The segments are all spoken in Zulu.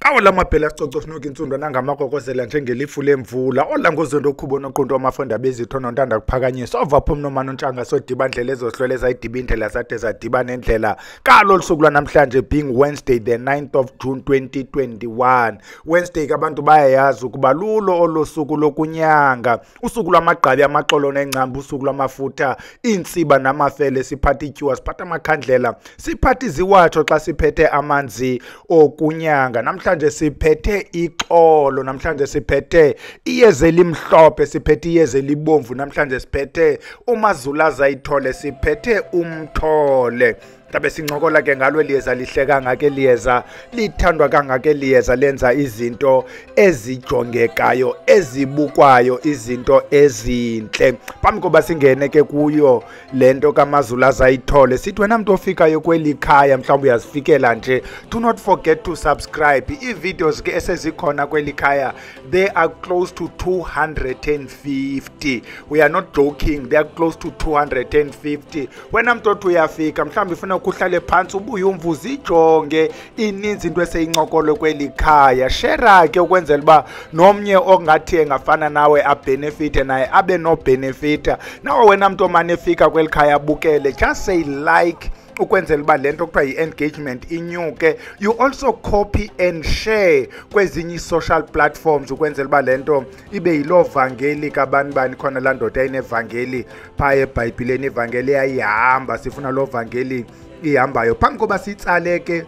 Awula maphela sicoco sinoke insundo nangamakokozela njengelifu lemvula ola ngozondo okhubo noqondo wamafunda bezitho nontanda kuphakanyiswa ovapho nomano ntshanga sodibandlela ezohlweleza idibindlela sade zadibana endlela kalo lusuku namhlanje being Wednesday the 9th of June 2021. Wednesday abantu bayayazi ukuba lulo olosuku lokunyanga, usuku lwamagqabi amaxolo nengcambu, usuku lwamafutha intsiba namafele, siphatha ityuwa siphatha amakhandlela siphatha iziwatsho xa siphethe amanzi okunyanga. Namhlanje siphethe ixolo, namhlanje siphethe iyeze elimhlophe, siphethe iyeze elibomvu, namhlanje siphethe umazulaza ithole, siphethe umthole. Tabe sincokola ke ngalo liyeza lihle kangaka liyeza lithandwa kangaka liyeza lenza izinto ezijongekayo ezibukwayo, izinto ezinhle. Phambi koba singene ke kuyo lento kaMazulaza ithole, sithi wena muntu ofikayo kweli khaya mhlawumbe uyazifikela nje, do not forget to subscribe. Ii-videos ke esezikhona kweli khaya, they are close to 250. We are not joking, they are close to 250. Wena muntu othi uyafika mhlawumbe ufuna kuhlale phansi ubuye umvuzi ijonge ininzi into eseyincokolo kweli khaya. Share ke ukwenzela uba nomnye ongathi engafana nawe abenefite naye abe no benefita. Nawe wena muntu omane efika kweli khaya bukele, just say like ukwenzela uba lento kuthiwa yi-engagement inyuke. You also copy and share kwezinye social platforms ukwenzela uba lento ibe yilo vangeli kabanibani khona laa ndoda ayinevangeli phaa eBhayibhileni, ivangeli yayihamba, sifuna loo vangeli ihambayo. Phambi koba sitsale ke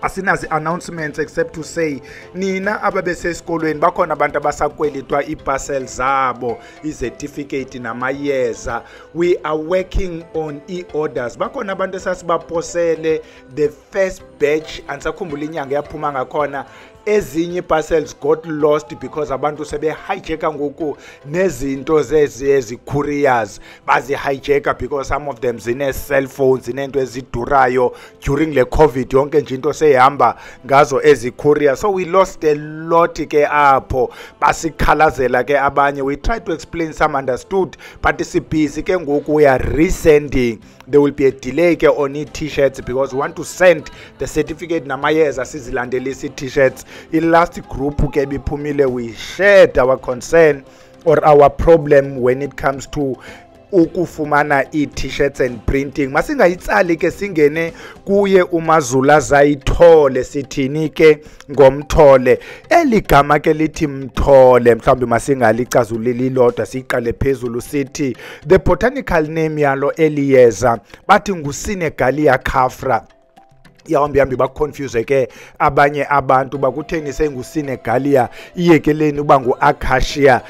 asinazi announcements except to say nina ababesesikolweni bakhona abantu abasakwelitwa iparcel zabo, i-certificate namayeza. We are working on e-orders. Bakhona abantu esasibaposele the first batch, andisakhumbula inyanga yaphuma ngakhona. Ezinye parcels got lost because abantu sebe hijacka ngoku nezinto ezi-couriers bazi hijacka because some of them zine cell phones, zinento ezidurayo during le COVID, yonke nje into seyihamba ngazo ezi-couriers. So we lost a lot ke apho, basikhalazela ke abanye. We tried to explain, some understood, but sibhizi ke ngoku we are resending. There will be a delay ke on i-t-shirts because we want to send the certificate namayeza sizilandelisa i-t-shirts. In last group ke biphumile, we shared our concern or our problem when it comes to ukufumana i-t-shirts and printing. Masingayitsali ke singene kuye uMazulaza ithole, sithini ke ngomthole. Eli gama ke lithi mthole mhlawumbe masingalicazuleli lilodwa, siqale phezulu, sithi the botanical name yalo eliyeza bathi nguSenegalia khafra. Yahamba baconfuse ke abanye abantu bakutheni senguSenegalia iyekeleni uba nguAcacia.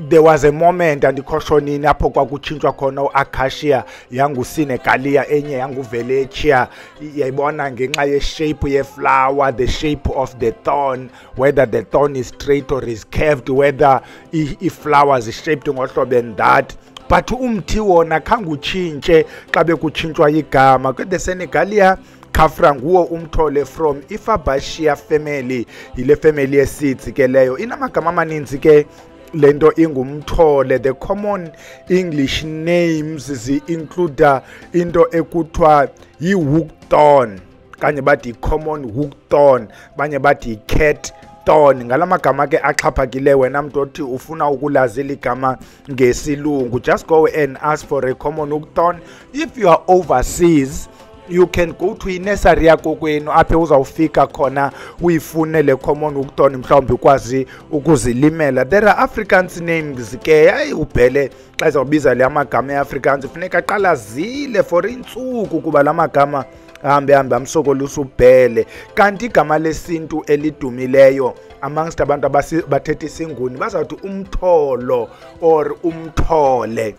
There was a moment andikhoshonini apho kwakutshintshwa khona uAcacia yanguSenegalia, enye yanguVelechia. Yayibona ngenxa ye-shape ye-flower, the shape of the thorn, whether the thorn is straight or is curved, whether i-flowers is shaped ngohlobo and that. But umthi wona khange utshintshe xa bekutshintshwa igama. The Senegalia khafra nguwo umthole from iFabaceae family, yile family ye-seeds ke leyo. Inamagama amaninzi ke lento ingumthole. The common English names zi-include into ekuthiwa yi-hookthorn, kanye bathi common hookthorn, banye bathi cat thorn. Ngalamagama ke axhaphakile, wena muntu othi ufuna ukulazi ligama ngesilungu, just go and ask for a common hookthorn. If you are overseas, you can go to i-nursery yakho kwenu apho uzawufika khona uyifune le common hookthorn, mhlawumbe ukwazi ukuzilimela. There are Afrikaans names ke, hayi ubhele xa izawubiza le amagama e-Afrikaans funeka aqala zile for intsuku kuba la magama hambe amsokolisa ubhele. Kanti igama lesintu elidumileyo amongst abantu abathetha isinguni bazawuthi umtholo or umthole.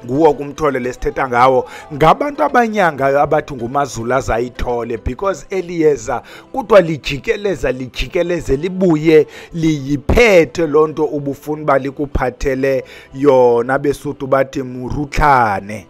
Nguwo kumthole lesithetha ngawo, ngabantu abanyangayo abathi nguMazulaza ithole, because eliyeza kuthiwa lijikeleze libuye liyiphethe lonto ubufuna uba likuphathele yona. Besuthu bathi murutlane,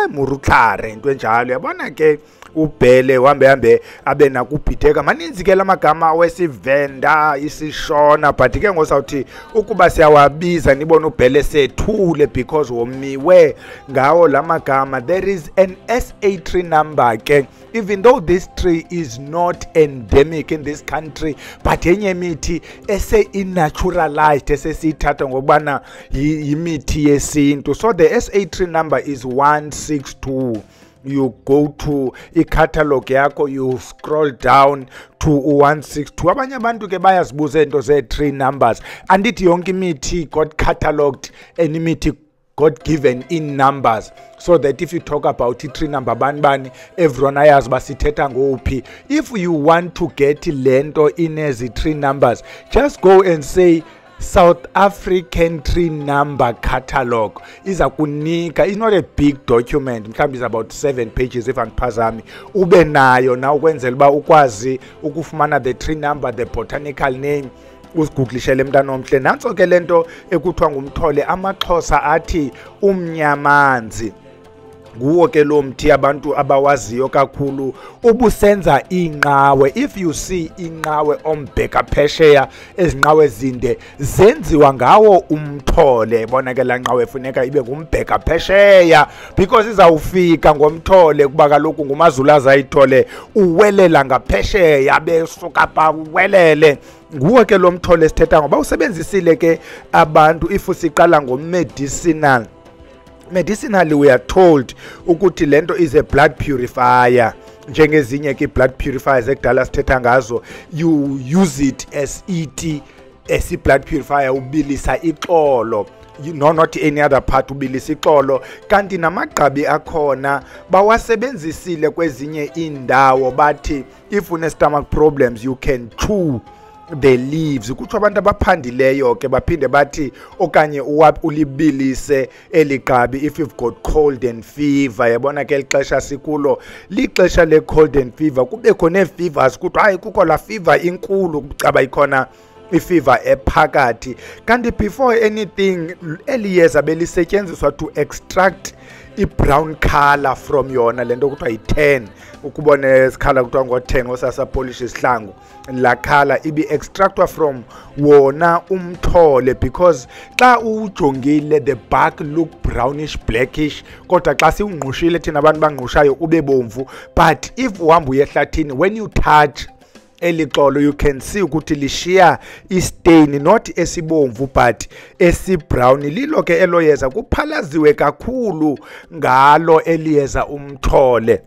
murutlare, into enjalo. Yabona ke ubhele hambe abe nakubhideka maninzi ke lamagama wesivenda isishona but ke ngosawuthi ukuba siyawabiza nibona ubhele sethule because womiwe ngawo lamagama. There is an SA tree number ke, even though this tree is not endemic in this country but yenye mithi ese inaturalized esesiyithatha ngokubana yimithi yesintu. So the SA tree number is 162. You go to i-catalog yakho, you scroll down to 162. Abanye abantu ke bayazibuza into ze-tree numbers. Andithi yonke imithi got cataloged and imithi got given in numbers, so that if you talk about tree number bani everyone ayazi basithetha ngophi. If you want to get lento inezi tree numbers, just go and say South African tree number catalog. Iza kunika, it's not a big document, mhlawumbe is about 7 pages if angiphazami. Ube nayo na ukwenzela uba ukwazi ukufumana the tree number, the botanical name, usigooglishe mntana omhle. Nantso ke lento ekuthiwa ngumthole. Amaxhosa athi umnyamanzi nguwo ke lo mthi abantu abawaziyo kakhulu ubusenza inqawe. If you see inqawe ombheka phesheya, ezinqawe zinde zenziwa ngawo umthole. Bona ke la nqawe funeka ibe ngumbheka phesheya because izawufika ngomthole kuba kaloku ngumazulu azayithole uwelela ngaphesheya besuka pa uwelele. Nguwo ke lo mthole sithetha ngoba usebenzisile ke abantu. If siqala ngomedicinal, medicinally we are told ukuthi lento is a blood purifier. Njengezinye ke blood purifiers ekudala sithetha ngazo, you use it as as blood purifier ubilisa ixolo, not any other part, ubilisa ixolo. Kanti namagqabi akhona bawasebenzisile kwezinye indawo bathi if une stomach problems you can chew the leaves. Kuthiwa abantu abaphandileyo ke baphinde bathi okanye ulibilise eligqabi if you've got cold and fever. Yabona ke lixesha sikulo lixesha le cold and fever, kube khona fevers kuthiwa hayi kukho la fever inkulu kucaba ikhona ifever ephakathi. Kanti before anything eliyeza belisetyenziswa to extract i-brown color from yona lento kuthiwa yi-10. Ukubona isikhala kuthiwa ngo-10 ngosasa polish isihlangu, la color ibi extractwa from wona umthole because xa ujongile the bark look brownish blackish, kodwa xa siwungqushile thina abantu bangqushayo ube bomvu. But if uhamba uye ehlathini, when you touch elixolo you can see ukuthi lishiya istain not esibomvu but esibrown. Lilo ke eloyeza kuphalaziwe kakhulu ngalo eliyeza umthole.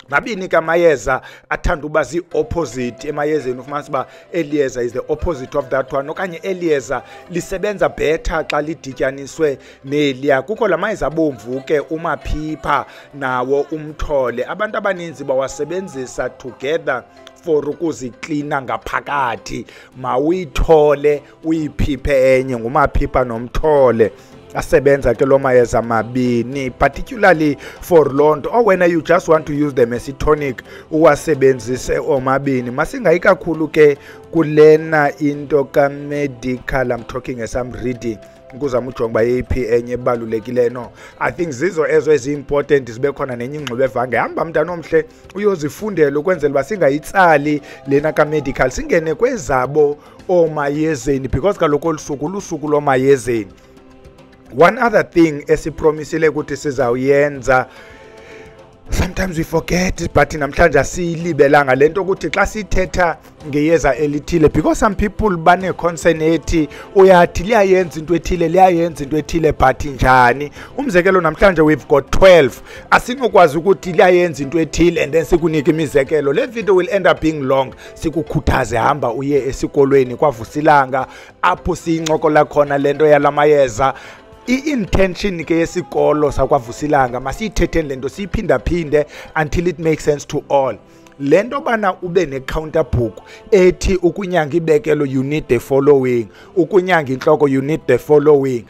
Nabini ke amayeza athanda uba zi-opposite. Emayezeni ufumanisa uba eliyeza is the opposite of that one, okanye eliyeza lisebenza better xa lidityaniswe neliya. Kukho la mayeza abomvu ke umaphipha nawo umthole, abantu abaninzi bawasebenzisa together for ukuziklina ngaphakathi. Mawuyithole uyiphiphe enye, ngumaphipha nomthole. Asebenza ke lo mayeza mabini particularly for lonto, or when you just want to use them as a tonic uwasebenzise omabini. Masingayi kakhulu ke kulena into ka medical, I'm talking as I'm reading ukuzama ujonga ba yiphi enye ebalulekile. No, I think zizo ezo ezi-important zibe khona nenye ingxube evange. Hamba mntana omhle uyozifundela ukwenzela uba singayitsali lena ka medical, singene kwezabo omayezeni because kaloku olusuku lusuku lomayezeni. One other thing esipromisile ukuthi sizawuyenza, sometimes we forget it, but namhlanje asiyilibelanga lento ukuthi xa sithetha ngeyeza elithile because some people bane concern ethi uyathi liyayenza into ethile liyayenza into ethile but njani. Umzekelo namhlanje we've got 12, asinokwazi ukuthi liyayenza into ethile and then sikunika imizekelo. Le video will end up being long. Sikukhuthaze hamba uye esikolweni kwavusilanga apho siyincokola khona lento yalamayeza. I-intention ke yesikolo sakwavusilanga masiyithetheni lento siyiphinda-phinde until it makes sense to all. Lento bana ube ne-counter book ethi ukunyanga ibekelo you need the following, ukunyanga inhloko you need the following.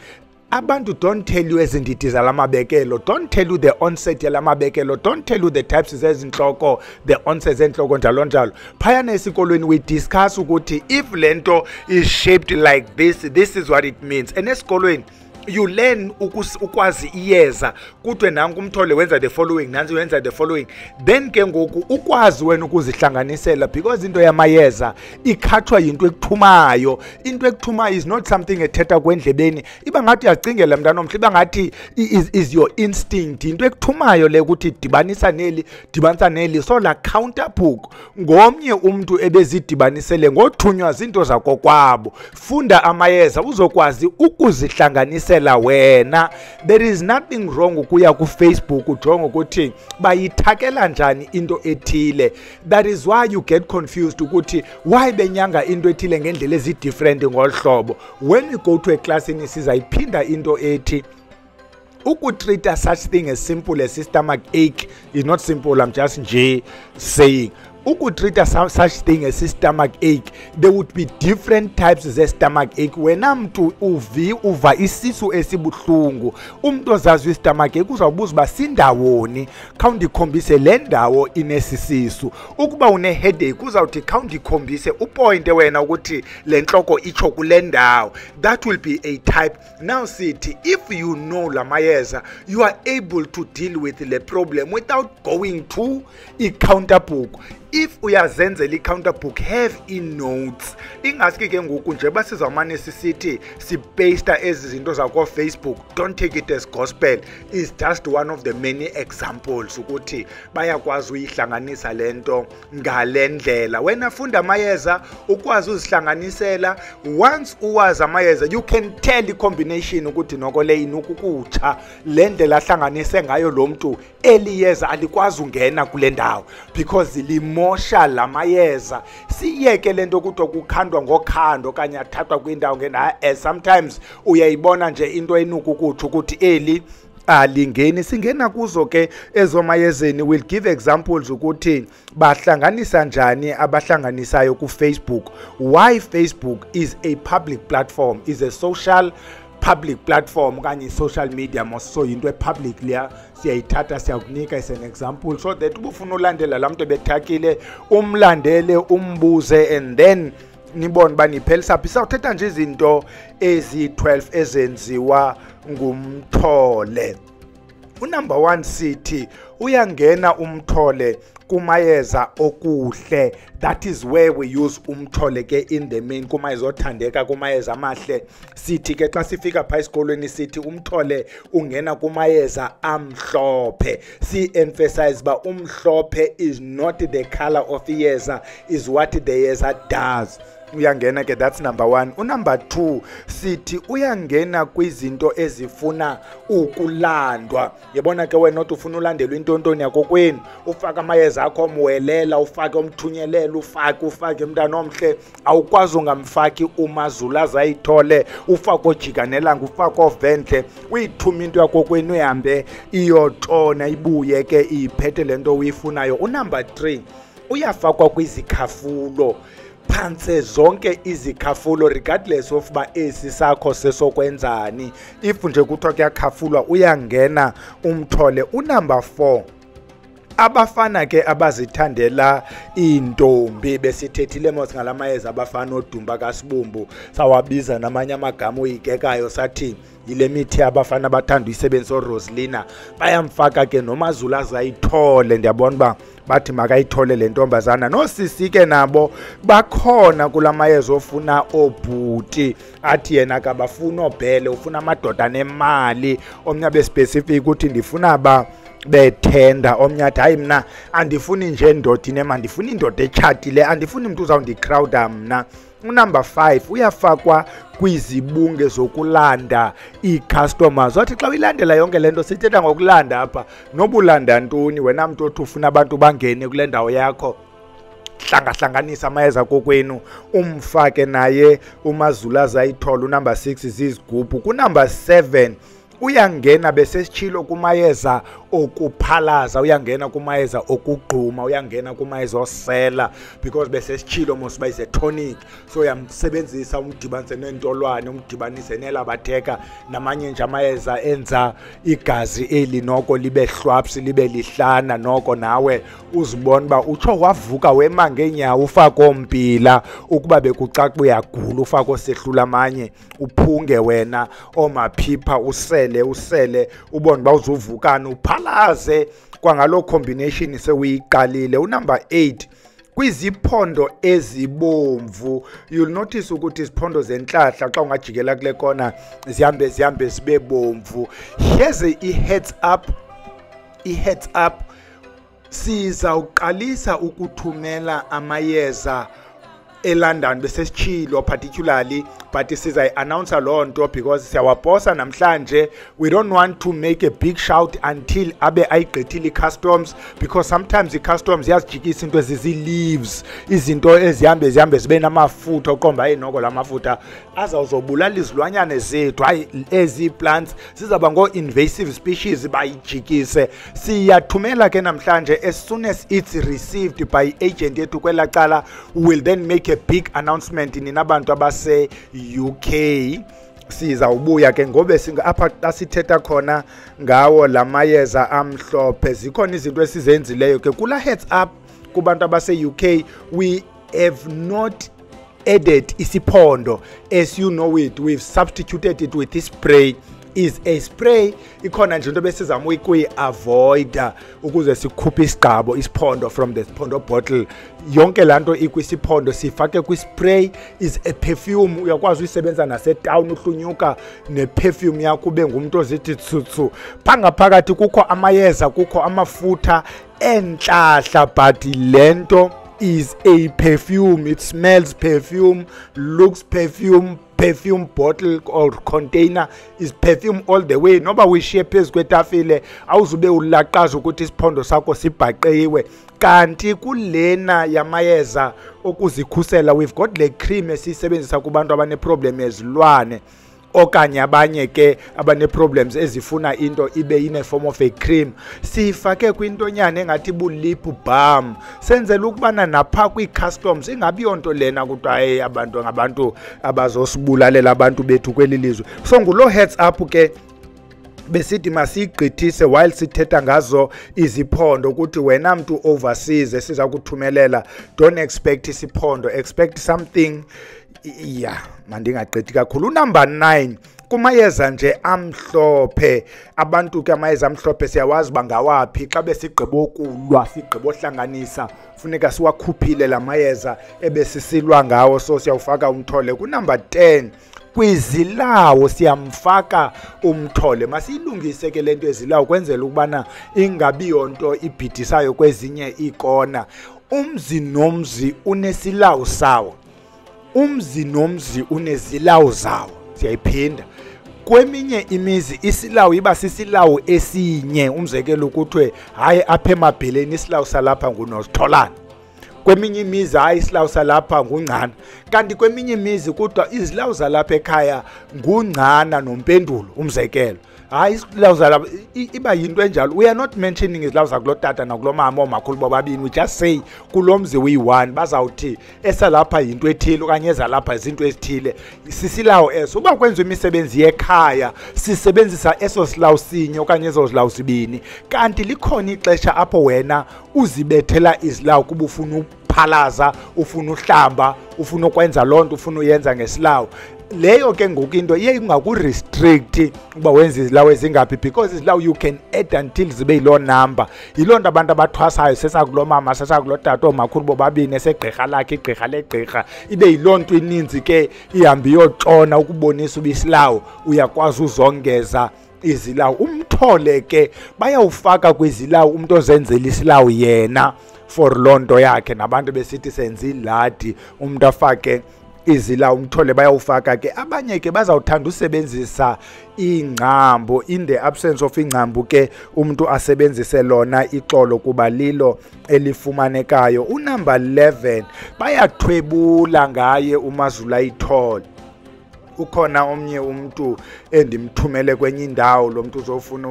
Abantu don't tell you ezindidi zalamabekelo, don't tell you the onset yalamabekelo, don't tell you the types zezinhloko, the onset zenhloko njalo njalo. Phayana esikolweni we discuss ukuthi if lento is shaped like this, this is what it means. And esikolweni you learn ukwazi iyeza kutwe nanku umthole wenza the following nansi wenza the following, then ke ngoku ukwazi wena ukuzihlanganisela, because into yamayeza ikhathwa yinto ekuthumayo. Into ekuthumayo is not something ethetha kwendlebeni, iba ngathi uyacingela mntana omhle, iba ngathi is your instinct, into ekuthumayo le ukuthi dibanisa neli. So la counterbook ngomnye umuntu ebezidibanisele ngothunywa zinto zako kwabo. Funda amayeza uzokwazi ukuzihlanganisela wena. There is nothing wrong ukuya ku Facebook ujonga ukuthi bayithakela njani into ethile. That is why you get confused ukuthi why benyanga into ethile ngendlela ezi different ngolhlobo. When we go to a class in sizayiphinda into ethi ukutreat such thing as simple as stomach ache is not simple. I'm just saying ukutreat such thing as stomach ache, there would be different types of stomach ache. Wena mntu uva isisu esibuhlungu, umuntu ozazi stomach ache uzawubuza uba sindawoni, khawundikhombise le ndawo inesisisu. Ukuba une headache uzawuthi khawundikhombise upointe wena ukuthi le ntloko itsho kule ndawo. That will be a type. Now sithi if you know la mayeza, you are able to deal with the problem without going to a counterbook. If uyazenzela i-counterbook, have in notes. Ingaski ke ngoku nje basizawumane sisithi sipaste ezi zinto zakho Facebook, don't take it as gospel. Is just one of the many examples ukuthi bayakwazi uyihlanganisa lento ngale ndlela. Wena funda amayeza ukwazi uzihlanganisela. Once uwazi amayeza, you can tell the combination ukuthi noko le inukukutsha le ndlela ahlanganise ngayo lo muntu eliyeza alikwazi ungena kule ndawo because limosha la mayeza. Siyeke lento kuthiwa kukhandwa ngokhando kanye athathwa kwindawo ngena. Sometimes uyayibona nje into enukukutsha ukuthi eli alingeni. Singena kuzo ke ezomayezeni. Will give examples ukuthi bahlanganisa njani abahlanganisayo ku Facebook. Why Facebook is a public platform, is a social public platform kanye social media most, so into public leya siyayithatha siyakunika as an example so that ubufuna ulandela lamuntu bethakile umlandele umbuze and then nibone baniphelisa phi. Sawuthetha nje izinto ezi-12 ezenziwa ngumthole. Unumber 1 sithi uyangena umthole kumayeza okuhle. That is where we use umthole ke in the main kumayeza othandeka kumayeza amahle. Sithi ke xa sifika pha esikolweni sithi umthole ungena kumayeza amhlophe. Si emphasize ba umhlophe is not the color of iyeza, is what the yeza does. Uyangena ke, that's number 1. Number 2 sithi uyangena kwizinto ezifuna ukulandwa. Yabona ke wena not ufuna ulandelwa intontoni yakho kwenu, ufaka amayeza akho omwelela, ufake umthunyelelo, ufake mntana omhle, awukwazi ungamfaki umazula azayithole, ufake ojikanelanga, ufake oventle, uyithuma into yakho kwenu ihambe iyotshona ibuye ke iphethe lento uyifunayo. Number 3 uyafakwa kwizikhafulo. Phanse zonke izikhafulo regardless of ba esi sakho sesokwenzani. If nje kuthiwa kuyakhafulwa uyangena umthole. Number 4 abafana ke abazithandela intombi. Besithethile mos ngalamayeza abafana odumba kaSibumbu, sawabiza namanye amagama oyikekayo sathi yile mithi abafana abathanda uyisebenzisa uRoselina. Bayamfaka ke nomazulu azayithole. Ndiyabona ba bathi makayithole le ntombazana. Nosisi ke nabo bakhona kulamayeza ofuna obhuti, athi yena akabafuna obhele, ufuna amadoda nemali. Omnye abe specific ukuthi ndifuna ba bethenda, omnye athi hayi mna andifuni nje ndoda inema, ndifuna indoda etshatile, andifuni umuntu uzawundicrowda mna. Number 5 uyafakwa kwizibunge zokulanda ii-customers. Wathi xa uyilandela yonke lento sithetha ngokulanda apha, nobulanda ntoni wena mntu othi ufuna abantu bangene kule ndawo yakho, hlanganisa amayeza kokwenu umfake naye umazulu azayithola. Number 6 zizigubhu. Number 7 uyangena bese sitshilo kumayeza okuphalaza, uyangena kumayeza okugquma, uyangena kumayeza osela, because bese sitshilo mos ba is a tonic. So uyamsebenzisa umdibanise nentolwane, umdibanise nelabatheka namanye nje amayeza enza igazi eli noko libe hlwapsi libe lihlana, noko nawe uzibona ba utsho wavuka wema ngenyawo ufaka ompila ukuba bekucaca uyagula, ufaka osehlula amanye uphunge wena omaphipha usele ubone ba uzuvukana uphalaze kwangalo combination sewuyiqalile. Unumber 8, kwiziphondo ezibomvu, you'll notice ukuthi iziphondo zenhlahla xa ungajikela kule kona zihambe zibe bomvu. Here's a heads up, sizawuqalisa ukuthumela amayeza eLondon bese sitshilo particularly, but sizayi-announce loo nto because siyawaposa namhlanje. We don't want to make a big shout until abe ayigqithile i-customs, because sometimes i-customs iyazijikisa into ezizi-leaves, izinto ezihambe zibe namafutha uqomba hayi noko la mafutha azawuzobulala izilwanyane zethu, hayi ezi-plants zizaba ngoo-invasive species bayijikise. Siyathumela ke namhlanje, as soon as it's received by agent yethu kwela cala, we will then make a big announcement nina bantu abase UK. Sizawubuya ke ngobe apha xa sithetha khona ngawo lamayeza amhlophe, zikhona izinto esizenzileyo ke kula heads up kubantu abase UK. We have not added isiphondo, as you know it, we've substituted it with this spray. Is a spray ikhona nje into besizama ukuyi-avoid ukuze sikhuphe isigqabo isiphondo from the siphondo bottle. Yonke lanto ikwisiphondo sifake kwispray. Is a perfume, uyakwazi uyisebenza nasetown uhlunyuka neperfume yakho ube ngumuntu ozithi tsutsu. Phakathi kukho amayeza, kukho amafutha enhlahla, but lento is a perfume. It smells perfume, looks perfume bottle or container is perfume all the way. Noba wishiye phezu kwetafile awuzube ulaqaza ukuthi isiphondo sakho sibhaqeyiwe. Kanti kulena yamayeza okuzikhusela, we've got le cream esiyisebenzisa kubantu abaneproblem yezilwane, okanye abanye ke abane problems ezifuna into ibe ine form of a cream. Sifake kwintonyana engathi bu-lip balm, senzela ukubana napha kwi-customs ingabi yonto lena kuthiwa hey abantu ngabantu abazosibulalela abantu bethu kweli lizwe. So ngulo heads up ke besithi masiyigqithise while sithetha ngazo iziphondo ukuthi wena mntu overseas esiza kuthumelela, don't expect isiphondo, expect something. Yeah, mandingagqithi kakhulu. Number 9, kumayeza nje amhlophe. Abantu ke amayeza amhlophe siyawazi bangawaphi xa besigqiba ukulwa, sigqiba ohlanganisa, funeka siwakhuphile la mayeza ebesisilwa ngawo, so siyawufaka umthole. Ku-number 10, kwizilawo siyamfaka umthole. Masiyilungise ke lento ezilawo kwenzela ukubana ingabi yonto ibhidisayo kwezinye ikona. Umzi nomzi unesilawo sawo, umzi nomzi unezilawo zawo. Siyayiphinda, kweminye imizi isilawo iba sisilawo esinye. Umzekelo ukuthi hayi apha emabheleni isilawo salapha nguNositholane, kweminye imizi hayi isilawo salapha ngungcana, kanti kweminye imizi kuthiwa izilawo zalapha ekhaya ngungcana noMpendulo. Umzekelo hayi isilawo zalapha iba yinto enjalo. We are not mentioning izilawo zakulo tata nakulo mama omakhulu bobabini, we just say kulo mzi uyi-1 bazawuthi esalapha yinto ethile okanye ezalapha izinto ezithile, sisilawo eso. Uba kwenza imisebenzi yekhaya sisebenzisa eso silawo sinye okanye ezo zilawo zibini, kanti likhona ixesha apho wena uzibethela izilawo kuba ufuna ukuphalaza, ufuna uhlamba, ufuna ukwenza loo nto ufuna uyenza ngesilawo. Leyo ke ngoku into iye ingaku-restrict uba wenza izilawo ezingaphi, because izilawo you can add until zibe yiloo number. Yiloo nto abantu abathwasayo sesakulo mama sesakulo tata oomakhulu bobabini esegqirha lakhe igqirha legqirha, ibe yiloo nto ininzi ke ihambe iyotshona ukubonisa uba isilawo uyakwazi uzongeza izilawo. Umthole ke bayawufaka kwizilawo umuntu ozenzela isilawo yena for loo nto yakhe, nabantu besithi senza iladi umuntu afake izilawo. Umthole bayawufaka ke. Abanye ke bazawuthanda usebenzisa ingcambu, in the absence of ingcambu ke umuntu asebenzise lona ixolo kuba lilo elifumanekayo. Unumber 11, bayathwebula ngaye uMazula ithole. ukhona omnye umuntu endimthumele kwenye indawo lo muntu uzofuna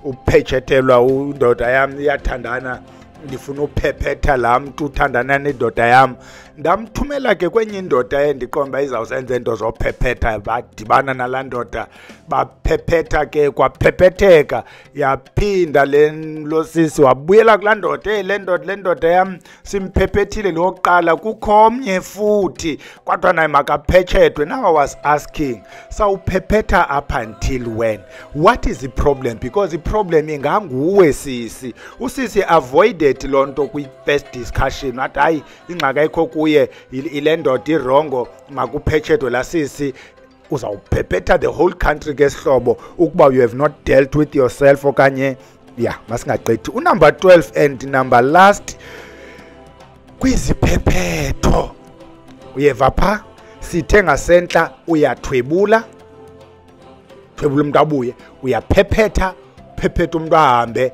uphethethelwa undoda yami iyathandana ndifuna uphephetha la muntu uthandana nendoda yami ndamthumela ke kwenye indoda endiqomba izawusenza into zophephetha badibana nalaa ndoda baphephetha ke kwaphephetheka yaphinda lo sisi wabuyela kulaa ndoda le ndoda yam simphephethile lokuqala kukho omnye futhi kodwa naye makaphetshethwe. Now I was asking, sawuphephetha up until when? What is the problem? Because the problem inganguwe sisi. Usisi avoided loo nto kwi-first discussion wathi hayi ingxaki ayikho kuye ile ndoda irongo makuphetshethwe la sisi. Uzawuphephetha the whole country ngesihlobo ukuba you have not dealt with yourself okanye masingagqithi. Number 12 and number last kwiziphephetho uyeva pha sithe ngasentla uyathwebula umuntu abuye uyaphephetha umuntu ahambe.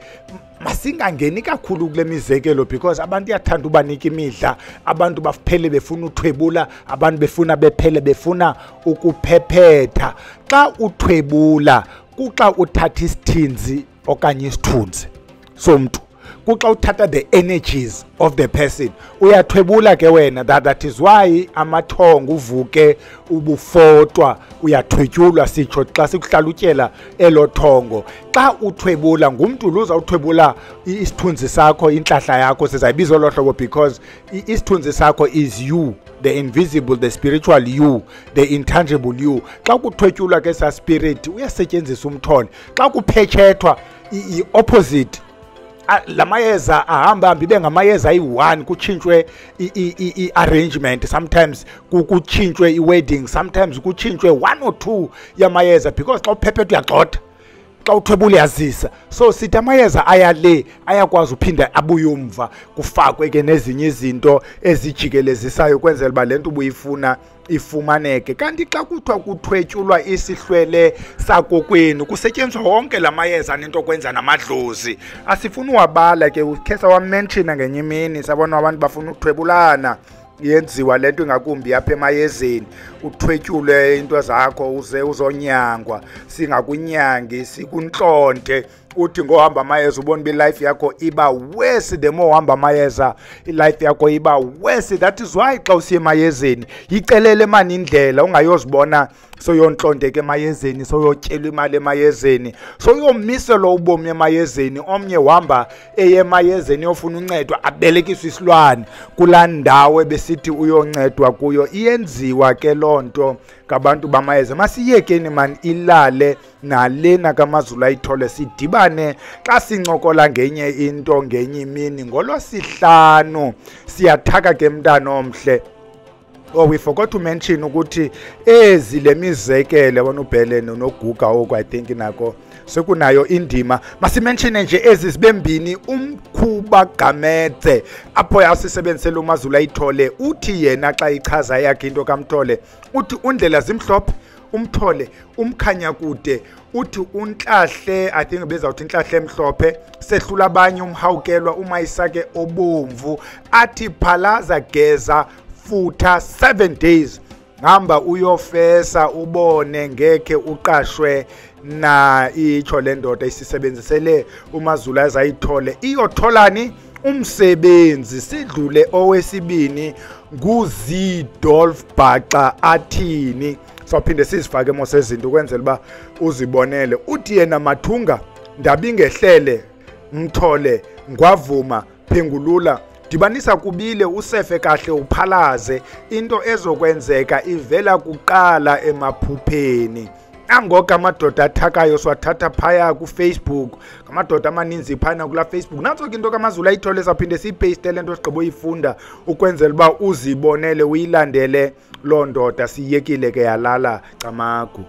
Masingangeni kakhulu kule mizekelo because abantu yathanda ubanika imidla, abantu baphele befuna uthwebula, abantu befuna ukuphephetha. Xa uthwebula kuxa uthatha isithinzi okanye isithunzi somuntu, kuxa uthatha the energies of the person uyathwebula ke wena. That is why amathongo uvuke ubufotwa uyathwetyulwa sitsho xa sikuhlalutyela elo thongo. Xa uthwebula ngumntu luza uthwebula isithunzi sakho, inhlahla yakho sizayibiza lo hlobo because isithunzi sakho is you, the invisible, the spiritual you, the intangible you. Xa kuthwetyulwa ke sa spirit uyasetyenziswa umthole. Xa kuphetshethwa i-opposite lamayeza ahamba bibe ngamayeza ayi-1 kuchintshwe i-arrangement, sometimes kuchintshwe i-wedding, sometimes kuchintshwe 1 or 2 yamayeza because xa uphephetha uyagxotha, xa uthwebula uyazisa. So sithi amayeza ayale ayakwazi uphinda abuye umva kufakwe ke nezinye izinto ezijikelezisayo ukwenzela uba le nto ubuyifuna ifumaneke. Kanti xa kuthiwa kuthwetyulwa isihlwele sakokwenu kusetyenziswa wonke la mayeza nento kwenza namadlozi. Asifuni uwabala ke ukhe sawamenshina ngenye imini sabona abantu bafuna ukuthwebulana. Yenziwa lento ingakumbi apha emayezeni uthwetyule into zakho uze uzonyangwa, singakunyangi sikuntlonte uthi ngohamba amayeza ubona uba ilife yakho iba worse. The more uhamba amayeza ilife yakho iba worse. That is why xa usiya emayezeni yicelele mani indlela ungayozibona soyontlondeka emayezeni, soyotyelwa imali emayezeni, soyomiselwa ubomi emayezeni. Omnye uhamba eyemayezeni yofuna uncedwa abelekiswa isilwane kulaa ndawo ebesithi uyoncedwa kuyo. Iyenziwa ke loo nto ngabantu bamayeza. Masiyekeni mani ilale nalena kaMazulu Ayithole sidibane xa sincokola ngenye into ngenye imini ngoLwesihlanu. Siyathaka ke mntana omhle. We forgot to mention ukuthi le mizekele wona uBhele noGuga oku I think nako sekunayo indima. Masimenshine nje ezi zibembini. Umkhuba Gamede apho yasisebenzisela uMazulu Ayithole uthi yena xa ichaza yakhe into kaMthole uthi undlela zimhlophe umthole umkhanya kude uthi unhlahle I think bezawuthi inhlahle emhlophe sehlula abanye umhawukelwa umayisake obomvu athi phalaza geza futha 7 days hamba uyofesa ubone ngeke uqashwe na itsho le ndoda isisebenzisele uMazulu Ayithole iyotholani umsebenzi. Sidlule owesibini nguZidolf Bhaxa athini sophinde sizifake mosezinto ukwenzela uba uzibonele. Uthi yena Mathunga ndabingehlele Mthole ngwavuma phengulula dibanisa kubile usefe kahle uphalaze into ezokwenzeka ivela kuqala emaphupheni. Angoku amadoda athakayo swathatha phaya kuFacebook ngamadoda amaninzi phana kula Facebook nanso ke into kaMazulu Ayithole saphinde siyipaste le nto sigqibo uyifunda ukwenzela uba uzibonele uyilandele loo ndoda siyekile ke yalala Camagu.